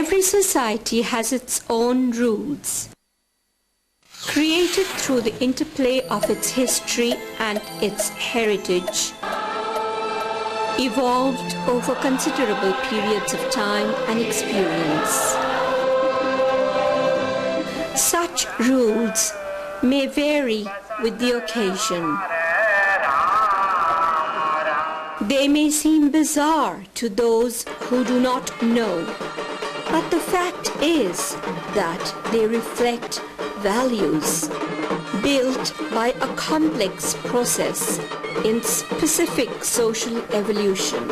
Every society has its own rules, created through the interplay of its history and its heritage, evolved over considerable periods of time and experience. Such rules may vary with the occasion. They may seem bizarre to those who do not know, but the fact is that they reflect values built by a complex process in specific social evolution.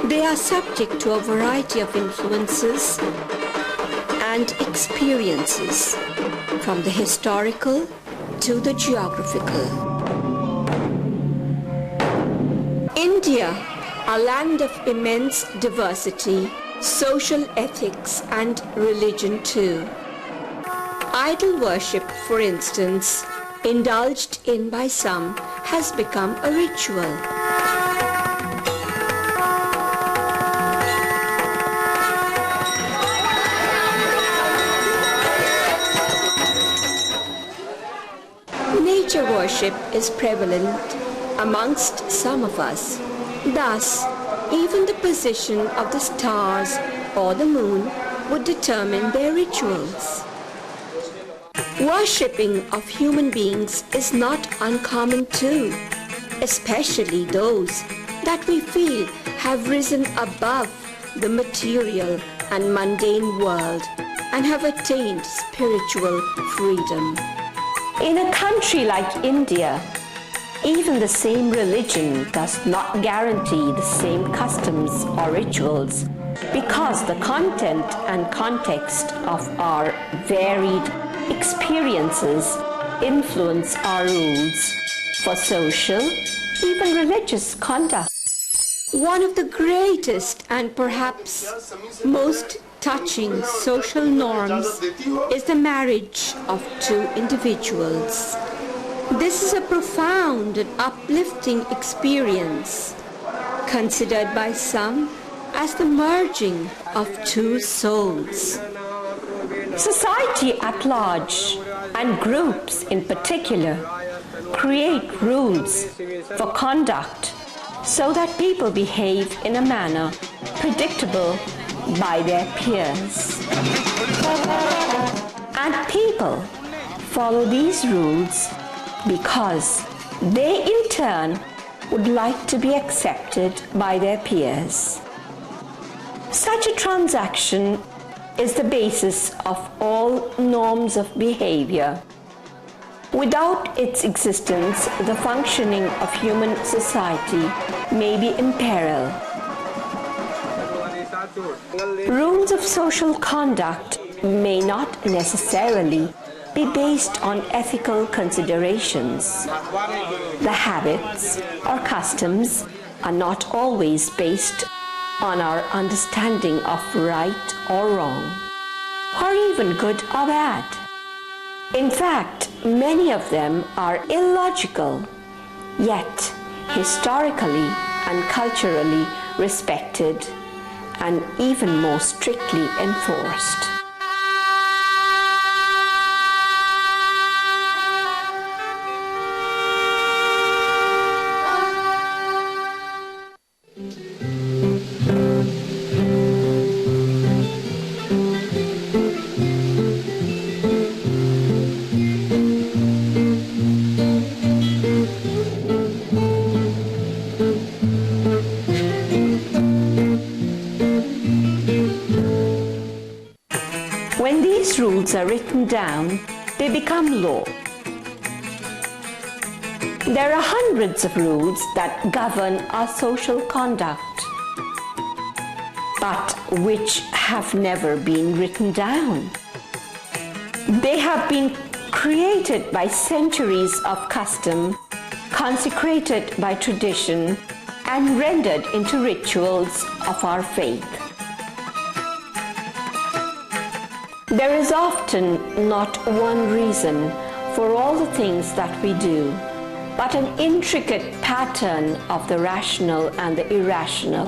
They are subject to a variety of influences and experiences, from the historical to the geographical. India, a land of immense diversity, social ethics and religion too. Idol worship, for instance, indulged in by some, has become a ritual. Nature worship is prevalent amongst some of us. Thus, even the position of the stars or the moon would determine their rituals. Worshipping of human beings is not uncommon too, especially those that we feel have risen above the material and mundane world and have attained spiritual freedom. In a country like India, even the same religion does not guarantee the same customs or rituals, because the content and context of our varied experiences influence our rules for social, even religious conduct. One of the greatest and perhaps most touching social norms is the marriage of two individuals. This is a profound and uplifting experience, considered by some as the merging of two souls. Society at large, and groups in particular, create rules for conduct so that people behave in a manner predictable by their peers. And people follow these rules because they in turn would like to be accepted by their peers. Such a transaction is the basis of all norms of behavior. Without its existence, the functioning of human society may be in peril. Rules of social conduct may not necessarily be based on ethical considerations. The habits or customs are not always based on our understanding of right or wrong, or even good or bad. In fact, many of them are illogical, yet historically and culturally respected and even more strictly enforced. When these rules are written down, they become law. There are hundreds of rules that govern our social conduct, but which have never been written down. They have been created by centuries of custom, consecrated by tradition, and rendered into rituals of our faith. There is often not one reason for all the things that we do, but an intricate pattern of the rational and the irrational.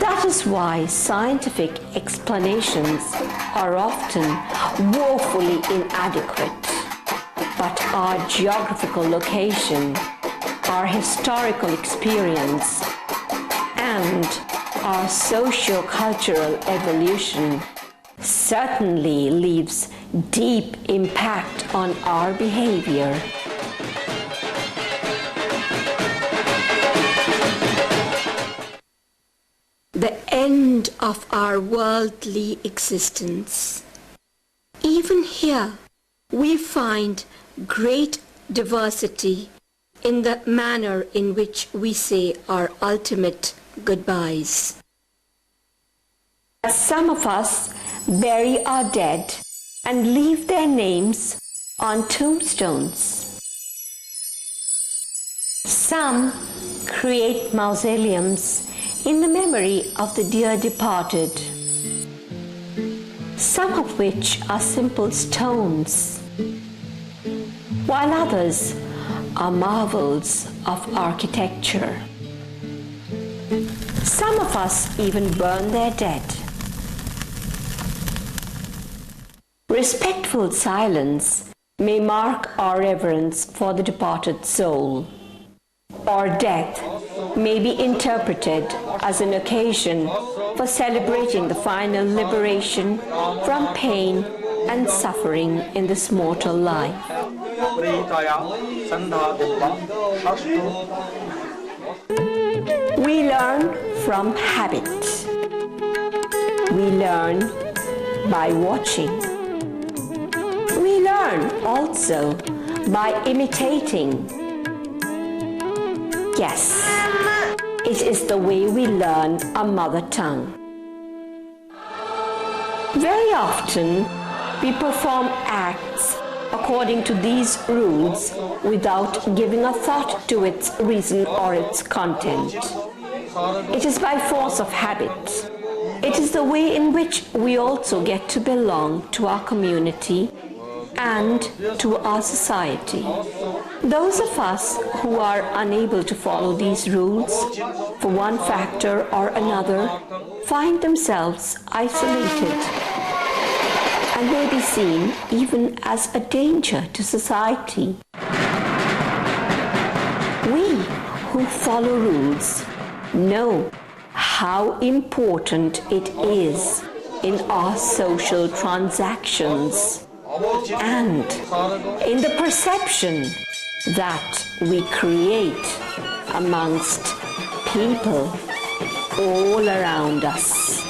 That is why scientific explanations are often woefully inadequate. But our geographical location, our historical experience, and our socio-cultural evolution certainly leaves deep impact on our behavior. The end of our worldly existence. Even here, we find great diversity in the manner in which we say our ultimate goodbyes. Some of us bury our dead and leave their names on tombstones. Some create mausoleums in the memory of the dear departed, some of which are simple stones, while others are marvels of architecture. Some of us even burn their dead. Respectful silence may mark our reverence for the departed soul, or death may be interpreted as an occasion for celebrating the final liberation from pain and suffering in this mortal life. We learn from habit. We learn by watching. We learn also by imitating. Yes, it is the way we learn our mother tongue. Very often, we perform acts according to these rules without giving a thought to its reason or its content. It is by force of habit. It is the way in which we also get to belong to our community and to our society. Those of us who are unable to follow these rules for one factor or another find themselves isolated and may be seen even as a danger to society. We who follow rules know how important it is in our social transactions and in the perception that we create amongst people all around us.